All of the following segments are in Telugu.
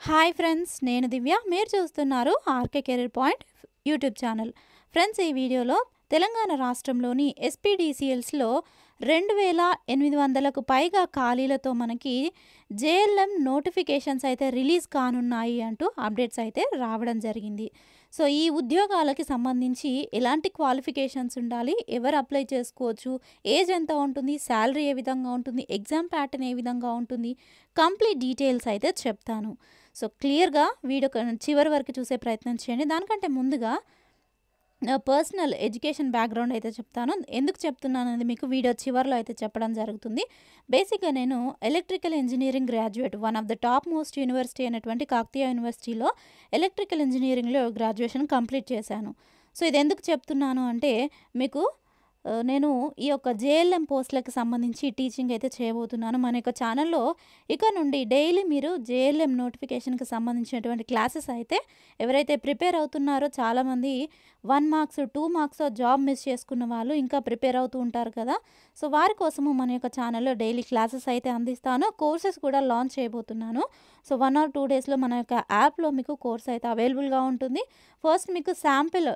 హాయ్ ఫ్రెండ్స్, నేను దివ్య. మీరు చూస్తున్నారు RK career point YouTube channel. Friends, ఈ వీడియోలో తెలంగాణ రాష్ట్రంలోని ఎస్పీడీసీఎల్స్లో 2800కు పైగా ఖాళీలతో మనకి జేఎల్ఎం నోటిఫికేషన్స్ అయితే రిలీజ్ కానున్నాయి అంటూ అప్డేట్స్ అయితే రావడం జరిగింది. సో ఈ ఉద్యోగాలకి సంబంధించి ఎలాంటి క్వాలిఫికేషన్స్ ఉండాలి, ఎవరు అప్లై చేసుకోవచ్చు, ఏజ్ ఎంత ఉంటుంది, శాలరీ ఏ విధంగా ఉంటుంది, ఎగ్జామ్ ప్యాటర్న్ ఏ విధంగా ఉంటుంది, కంప్లీట్ డీటెయిల్స్ అయితే చెప్తాను. సో క్లియర్గా వీడియో చివరి వరకు చూసే ప్రయత్నం చేయండి. దానికంటే ముందుగా పర్సనల్ ఎడ్యుకేషన్ బ్యాక్గ్రౌండ్ అయితే చెప్తాను. ఎందుకు చెప్తున్నాను అనేది మీకు వీడియో చివరిలో అయితే చెప్పడం జరుగుతుంది. బేసిక్గా నేను electrical engineering graduate, one of the top most university అయినటువంటి కాకతీయ యూనివర్సిటీలో ఎలక్ట్రికల్ ఇంజనీరింగ్లో గ్రాడ్యుయేషన్ కంప్లీట్ చేశాను. సో ఇది ఎందుకు చెప్తున్నాను అంటే మీకు నేను ఈ యొక్క జేఎల్ఎం పోస్టులకు సంబంధించి టీచింగ్ అయితే చేయబోతున్నాను. మన యొక్క ఛానల్లో ఇక నుండి డైలీ మీరు జేఎల్ఎం నోటిఫికేషన్కి సంబంధించినటువంటి క్లాసెస్ అయితే ఎవరైతే ప్రిపేర్ అవుతున్నారో, చాలామంది 1 మార్క్స్ 2 మార్క్స్ జాబ్ మిస్ చేసుకున్న వాళ్ళు ఇంకా ప్రిపేర్ అవుతూ ఉంటారు కదా. సో వారి కోసము మన యొక్క ఛానల్లో డైలీ క్లాసెస్ అయితే అందిస్తాను. కోర్సెస్ కూడా లాంచ్ చేయబోతున్నాను. సో 1 or 2 డేస్లో మన యొక్క యాప్లో మీకు కోర్స్ అయితే అవైలబుల్గా ఉంటుంది. ఫస్ట్ మీకు శాంపిల్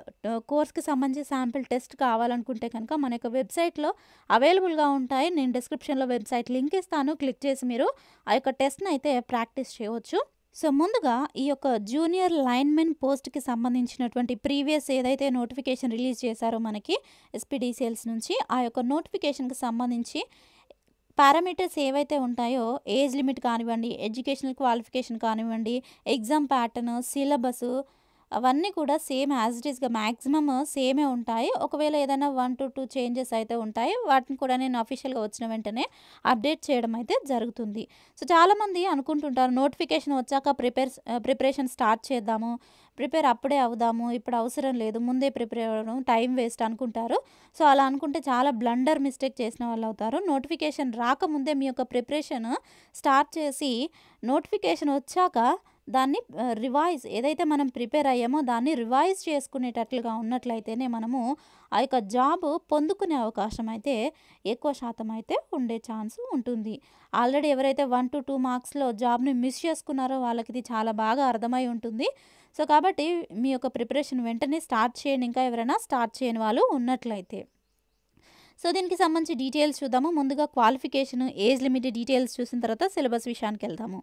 కోర్స్కి సంబంధించి శాంపిల్ టెస్ట్ కావాలనుకుంటే కనుక మన యొక్క వెబ్సైట్లో అవైలబుల్గా ఉంటాయి. నేను డిస్క్రిప్షన్లో వెబ్సైట్ లింక్ ఇస్తాను. క్లిక్ చేసి మీరు ఆ యొక్క టెస్ట్ని అయితే ప్రాక్టీస్ చేయవచ్చు. సో ముందుగా ఈ యొక్క జూనియర్ లైన్మెన్ పోస్ట్కి సంబంధించినటువంటి ప్రీవియస్ ఏదైతే నోటిఫికేషన్ రిలీజ్ చేశారో మనకి ఎస్పీడీసీఎల్స్ నుంచి, ఆ యొక్క నోటిఫికేషన్కి సంబంధించి పారామీటర్స్ ఏవైతే ఉంటాయో, ఏజ్ లిమిట్ కానివ్వండి, ఎడ్యుకేషనల్ క్వాలిఫికేషన్ కానివ్వండి, ఎగ్జామ్ ప్యాటర్న్, సిలబస్ అవన్నీ కూడా సేమ్ యాజ్ ఇట్ ఈస్గా మ్యాక్సిమమ్ సేమే ఉంటాయి. ఒకవేళ ఏదైనా 1 to 2 చేంజెస్ అయితే ఉంటాయి. వాటిని కూడా నేను అఫీషియల్గా వచ్చిన వెంటనే అప్డేట్ చేయడం అయితే జరుగుతుంది. సో చాలామంది అనుకుంటుంటారు నోటిఫికేషన్ వచ్చాక ప్రిపరేషన్ స్టార్ట్ చేద్దాము, ప్రిపేర్ అప్పుడే అవుదాము, ఇప్పుడు అవసరం లేదు, ముందే ప్రిపేర్ అవ్వడం టైం వేస్ట్ అనుకుంటారు. సో అలా అనుకుంటే చాలా బ్లండర్ మిస్టేక్ చేసిన వాళ్ళు అవుతారు. నోటిఫికేషన్ రాకముందే మీ యొక్క ప్రిపరేషన్ స్టార్ట్ చేసి నోటిఫికేషన్ వచ్చాక దాన్ని రివైజ్, ఏదైతే మనం ప్రిపేర్ అయ్యామో దాన్ని రివైజ్ చేసుకునేటట్లుగా ఉన్నట్లయితేనే మనము ఆ యొక్క జాబ్ పొందుకునే అవకాశం అయితే ఎక్కువ శాతం అయితే ఉండే ఛాన్స్ ఉంటుంది. ఆల్రెడీ ఎవరైతే 1 to 2 మార్క్స్లో జాబ్ని మిస్ చేసుకున్నారో వాళ్ళకి ఇది చాలా బాగా అర్థమై ఉంటుంది. సో కాబట్టి మీ యొక్క ప్రిపరేషన్ వెంటనే స్టార్ట్ చేయండి, ఇంకా ఎవరైనా స్టార్ట్ చేయని వాళ్ళు ఉన్నట్లయితే. సో దీనికి సంబంధించి డీటెయిల్స్ చూద్దాము. ముందుగా క్వాలిఫికేషన్, ఏజ్ లిమిట్ డీటెయిల్స్ చూసిన తర్వాత సిలబస్ విషయానికి వెళ్దాము.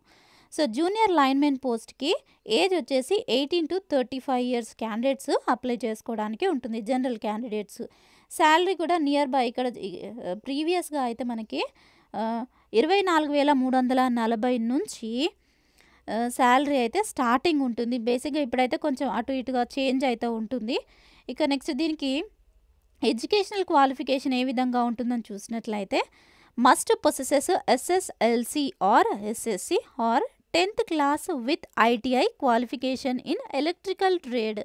సో జూనియర్ లైన్మెన్ పోస్ట్కి ఏజ్ వచ్చేసి 18 to 35 ఇయర్స్ క్యాండిడేట్స్ అప్లై చేసుకోవడానికి ఉంటుంది, జనరల్ క్యాండిడేట్స్. శాలరీ కూడా నియర్ బై ఇక్కడ ప్రీవియస్గా అయితే మనకి 24,340 నుంచి శాలరీ అయితే స్టార్టింగ్ ఉంటుంది. బేసిక్గా ఇప్పుడైతే కొంచెం అటు ఇటుగా చేంజ్ అయితే ఉంటుంది. ఇక నెక్స్ట్ దీనికి ఎడ్యుకేషనల్ క్వాలిఫికేషన్ ఏ విధంగా ఉంటుందని చూసినట్లయితే, must possesses SSLC or SSC or 10th class with ITI qualification in electrical trade.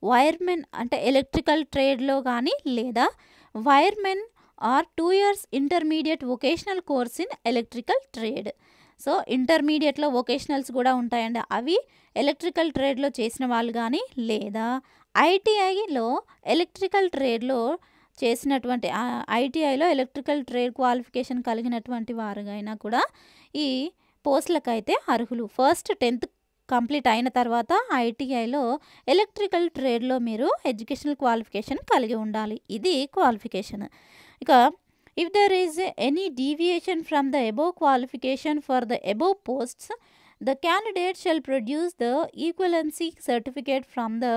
Wireman అంటే ఎలక్ట్రికల్ ట్రేడ్లో కానీ, లేదా wireman or 2 years intermediate vocational course in electrical trade. So ఇంటర్మీడియట్లో వొకేషనల్స్ కూడా ఉంటాయండి. అవి ఎలక్ట్రికల్ ట్రేడ్లో చేసిన వాళ్ళు కానీ, లేదా ఐటీఐలో ఎలక్ట్రికల్ ట్రేడ్లో చేసినటువంటి ఐటీఐలో ఎలక్ట్రికల్ ట్రేడ్ క్వాలిఫికేషన్ కలిగినటువంటి వారుగైనా కూడా ఈ పోస్టులకైతే అర్హులు. ఫస్ట్ 10th కంప్లీట్ అయిన తర్వాత ఐటీఐలో ఎలక్ట్రికల్ ట్రేడ్లో మీరు ఎడ్యుకేషనల్ క్వాలిఫికేషన్ కలిగి ఉండాలి. ఇది క్వాలిఫికేషన్. ఇక if there is any deviation from the above qualification for the above posts, the candidate shall produce the equivalency certificate from the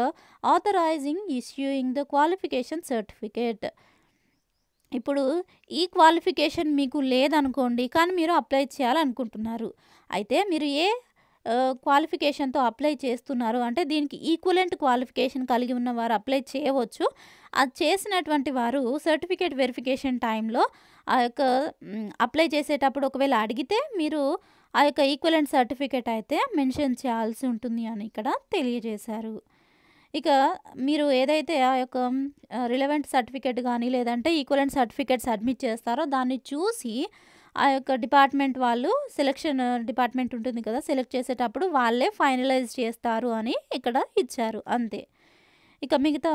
authorizing issuing the qualification certificate. ఇప్పుడు ఈ క్వాలిఫికేషన్ మీకు లేదనుకోండి, కానీ మీరు అప్లై చేయాలనుకుంటున్నారు. అయితే మీరు ఏ క్వాలిఫికేషన్తో అప్లై చేస్తున్నారు అంటే దీనికి ఈక్వలెంట్ క్వాలిఫికేషన్ కలిగి ఉన్నవారు అప్లై చేయవచ్చు. అది చేసినటువంటి వారు సర్టిఫికేట్ వెరిఫికేషన్ టైంలో ఆ యొక్క అప్లై చేసేటప్పుడు ఒకవేళ అడిగితే మీరు ఆ యొక్క ఈక్వలెంట్ సర్టిఫికేట్ అయితే మెన్షన్ చేయాల్సి ఉంటుంది అని ఇక్కడ తెలియజేశారు. ఇక మీరు ఏదైతే ఆ యొక్క రిలవెంట్ సర్టిఫికేట్ కానీ, లేదంటే ఈక్వలెంట్ సర్టిఫికేట్ సబ్మిట్ చేస్తారో దాన్ని చూసి ఆ యొక్క డిపార్ట్మెంట్ వాళ్ళు, సెలక్షన్ డిపార్ట్మెంట్ ఉంటుంది కదా, సెలెక్ట్ చేసేటప్పుడు వాళ్ళే ఫైనలైజ్ చేస్తారు అని ఇక్కడ ఇచ్చారు, అంతే. ఇక మిగతా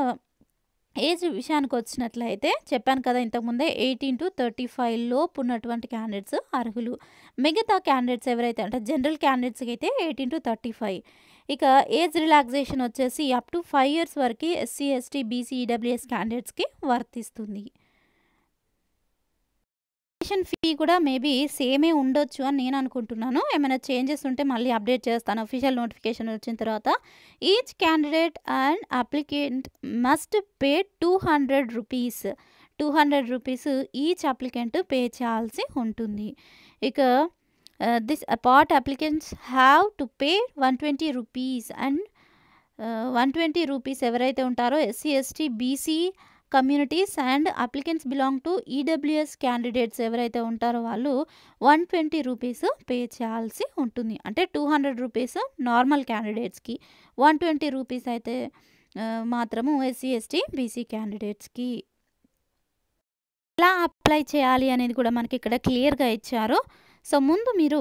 ఏజ్ విషయానికొచ్చినట్లయితే చెప్పాను కదా ఇంతకుముందే 18-35 లోపు ఉన్నటువంటి క్యాండిడేట్స్ అర్హులు. మిగతా క్యాండిడేట్స్ ఎవరైతే అంటే జనరల్ క్యాండిడేట్స్‌కి అయితే 18-35. ఇక ఏజ్ రిలాక్సేషన్ వచ్చేసి అప్ టు 5 ఇయర్స్ వరకి ఎస్సీ, ఎస్టీ, బీసీ, ఈడబ్ల్యూఎస్ క్యాండిడేట్స్‌కి వర్తిస్తుంది. అప్లికేషన్ ఫీ కూడా మేబీ సేమే ఉండొచ్చు అని నేను అనుకుంటున్నాను. ఏమైనా చేంజెస్ ఉంటే మళ్ళీ అప్డేట్ చేస్తాను అఫీషియల్ నోటిఫికేషన్ వచ్చిన తర్వాత. Each candidate and applicant must pay 200 rupees. 200 rupees each applicant pay చేయాల్సి ఉంటుంది. ఇక this apart applicants have to pay 120 rupees and 120 rupees ఎవరైతే ఉంటారో SC, ST, BC communities and applicants belong to EWS candidates ఎవరైతే ఉంటారో వాళ్ళు 120 రూపీస్ పే చేయాల్సి ఉంటుంది. అంటే 200 రూపీస్ నార్మల్ క్యాండిడేట్స్‌కి, 120 రూపీస్ అయితే మాత్రము ఎస్సీ, ఎస్టీ, బీసీ క్యాండిడేట్స్‌కి. ఎలా అప్లై చేయాలి అనేది కూడా మనకి ఇక్కడ క్లియర్‌గా ఇచ్చారు. సో, ముందు మీరు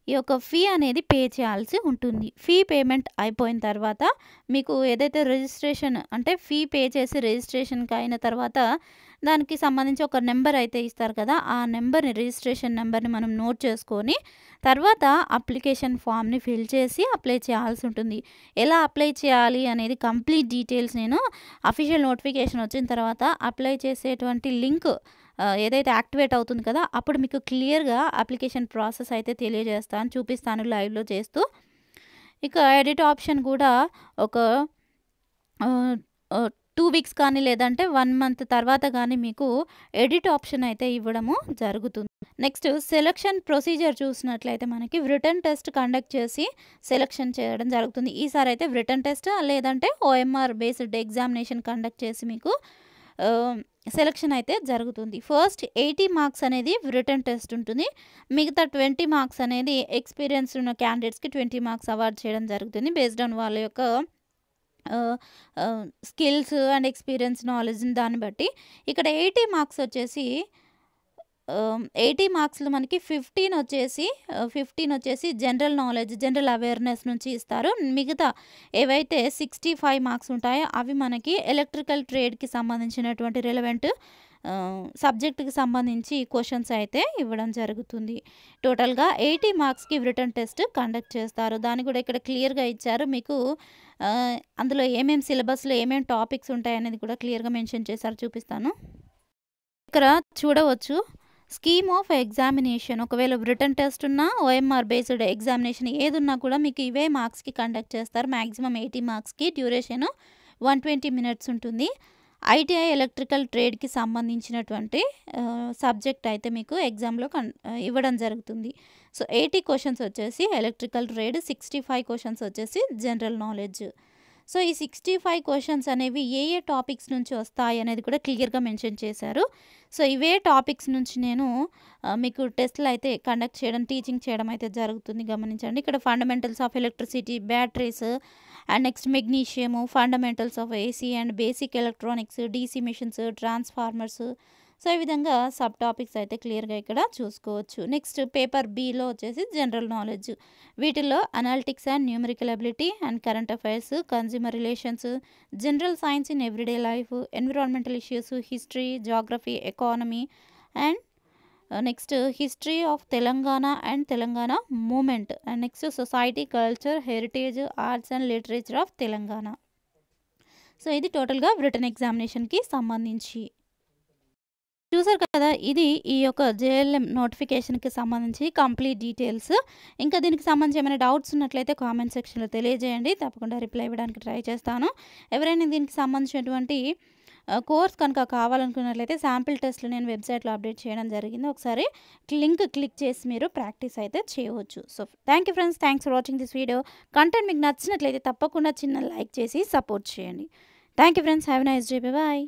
ఈ యొక్క ఫీ అనేది పే చేయాల్సి ఉంటుంది. ఫీ పేమెంట్ అయిపోయిన తర్వాత మీకు ఏదైతే రిజిస్ట్రేషన్ అంటే ఫీ పే చేసి రిజిస్ట్రేషన్‌కి అయిన తర్వాత దానికి సంబంధించి ఒక నెంబర్ అయితే ఇస్తారు కదా! ఆ నెంబర్‌ని రిజిస్ట్రేషన్ నెంబర్‌ని మనం నోట్ చేసుకొని తర్వాత అప్లికేషన్ ఫామ్‌ని ఫిల్ చేసి అప్లై చేయాల్సి ఉంటుంది. ఎలా అప్లై చేయాలి అనేది కంప్లీట్ డీటెయిల్స్ నేను అఫీషియల్ నోటిఫికేషన్ వచ్చిన తర్వాత అప్లై చేసేటువంటి లింక్ ఏదైతే యాక్టివేట్ అవుతుంది కదా! అప్పుడు మీకు క్లియర్‌గా అప్లికేషన్ ప్రాసెస్ అయితే తెలియజేస్తాను, చూపిస్తాను లైవ్‌లో చేస్తూ. ఇక ఎడిట్ ఆప్షన్ కూడా ఒక 2 వీక్స్ కానీ లేదంటే 1 మంత్ తర్వాత కానీ మీకు ఎడిట్ ఆప్షన్ అయితే ఇవ్వడము జరుగుతుంది. నెక్స్ట్ సెలక్షన్ ప్రొసీజర్ చూసినట్లయితే మనకి రిటన్ టెస్ట్ కండక్ట్ చేసి సెలక్షన్ చేయడం జరుగుతుంది. ఈసారి అయితే రిటన్ టెస్ట్ లేదంటే ఓఎంఆర్ బేస్డ్ ఎగ్జామినేషన్ కండక్ట్ చేసి మీకు సెలక్షన్ అయితే జరుగుతుంది. ఫస్ట్ 80 మార్క్స్ అనేది రిటన్ టెస్ట్ ఉంటుంది. మిగతా 20 మార్క్స్ అనేది ఎక్స్పీరియన్స్ ఉన్న క్యాండిడేట్స్‌కి 20 మార్క్స్ అవార్డ్ చేయడం జరుగుతుంది. బేస్డ్ ఆన్ వాళ్ళ యొక్క స్కిల్స్ అండ్ ఎక్స్పీరియన్స్ నాలెడ్జ్‌ని దాన్ని బట్టి. ఇక్కడ 80 మార్క్స్ వచ్చేసి 80 మార్క్స్‌లో మనకి 15 వచ్చేసి జనరల్ నాలెడ్జ్, జనరల్ అవేర్‌నెస్ నుంచి ఇస్తారు. మిగతా ఏవైతే 65 మార్క్స్ ఉంటాయో అవి మనకి ఎలక్ట్రికల్ ట్రేడ్‌కి సంబంధించినటువంటి రిలవెంట్ సబ్జెక్ట్‌కి సంబంధించి క్వెషన్స్ అయితే ఇవ్వడం జరుగుతుంది. టోటల్‌గా 80 మార్క్స్‌కి రిటన్ టెస్ట్ కండక్ట్ చేస్తారు. దాన్ని కూడా ఇక్కడ క్లియర్‌గా ఇచ్చారు. మీకు అందులో ఏమేం సిలబస్‌లో ఏమేం టాపిక్స్ ఉంటాయనేది కూడా క్లియర్‌గా మెన్షన్ చేశారు, చూపిస్తాను. ఇక్కడ చూడవచ్చు స్కీమ్ ఆఫ్ ఎగ్జామినేషన్. ఒకవేళ రిటన్ టెస్ట్ ఉన్నా, ఓఎంఆర్ బేస్డ్ ఎగ్జామినేషన్ ఏదున్నా కూడా మీకు ఇవే మార్క్స్‌కి కండక్ట్ చేస్తారు. మాక్సిమం 80 మార్క్స్‌కి డ్యూరేషన్ 120 మినిట్స్ ఉంటుంది. ఐటీఐ ఎలక్ట్రికల్ ట్రేడ్‌కి సంబంధించినటువంటి సబ్జెక్ట్ అయితే మీకు ఎగ్జామ్‌లో ఇవ్వడం జరుగుతుంది. సో, 80 క్వెషన్స్ వచ్చేసి ఎలక్ట్రికల్ ట్రేడ్, 65 క్వెషన్స్ వచ్చేసి జనరల్ నాలెడ్జ్. సో, ఈ 65 క్వెషన్స్ అనేవి ఏ టాపిక్స్ నుంచి వస్తాయి అనేది కూడా క్లియర్‌గా మెన్షన్ చేశారు. సో, ఇవే టాపిక్స్ నుంచి నేను మీకు టెస్ట్‌లు అయితే కండక్ట్ చేయడం, టీచింగ్ చేయడం అయితే జరుగుతుంది, గమనించండి. ఇక్కడ fundamentals of electricity, batteries and next magnesium, fundamentals of AC and basic electronics, DC machines, transformers. So, ఈ విధంగా సబ్ టాపిక్స్ అయితే క్లియర్‌గా ఇక్కడ చూసుకోవచ్చు. నెక్స్ట్ పేపర్ బిలో వచ్చేసి జనరల్ నాలెడ్జ్. వీటిల్లో analytics and numerical ability and current affairs, consumer relations, general science in everyday life, environmental issues, history, geography, economy and next history of Telangana and Telangana movement and next society, culture, heritage, arts and literature of Telangana. So, ఇది టోటల్‌గా రిటన్ ఎగ్జామినేషన్‌కి సంబంధించి. చూసారు కదా! ఇది ఈ యొక్క జేఎల్ఎం నోటిఫికేషన్‌కి సంబంధించి కంప్లీట్ డీటెయిల్స్. ఇంకా దీనికి సంబంధించి ఏమైనా డౌట్స్ ఉన్నట్లయితే కామెంట్ సెక్షన్‌లో తెలియజేయండి. తప్పకుండా రిప్లై ఇవ్వడానికి ట్రై చేస్తాను. ఎవరైనా దీనికి సంబంధించినటువంటి కోర్స్ కనుక కావాలనుకున్నట్లయితే శాంపిల్ టెస్ట్‌లు నేను వెబ్‌సైట్‌లో అప్డేట్ చేయడం జరిగింది. ఒకసారి లింక్ క్లిక్ చేసి మీరు ప్రాక్టీస్ అయితే చేయవచ్చు. So, thank you friends. Thanks for watching this video. Content మీకు నచ్చినట్లయితే తప్పకుండా చిన్న లైక్ చేసి సపోర్ట్ చేయండి. Thank you friends. Have a nice day. By.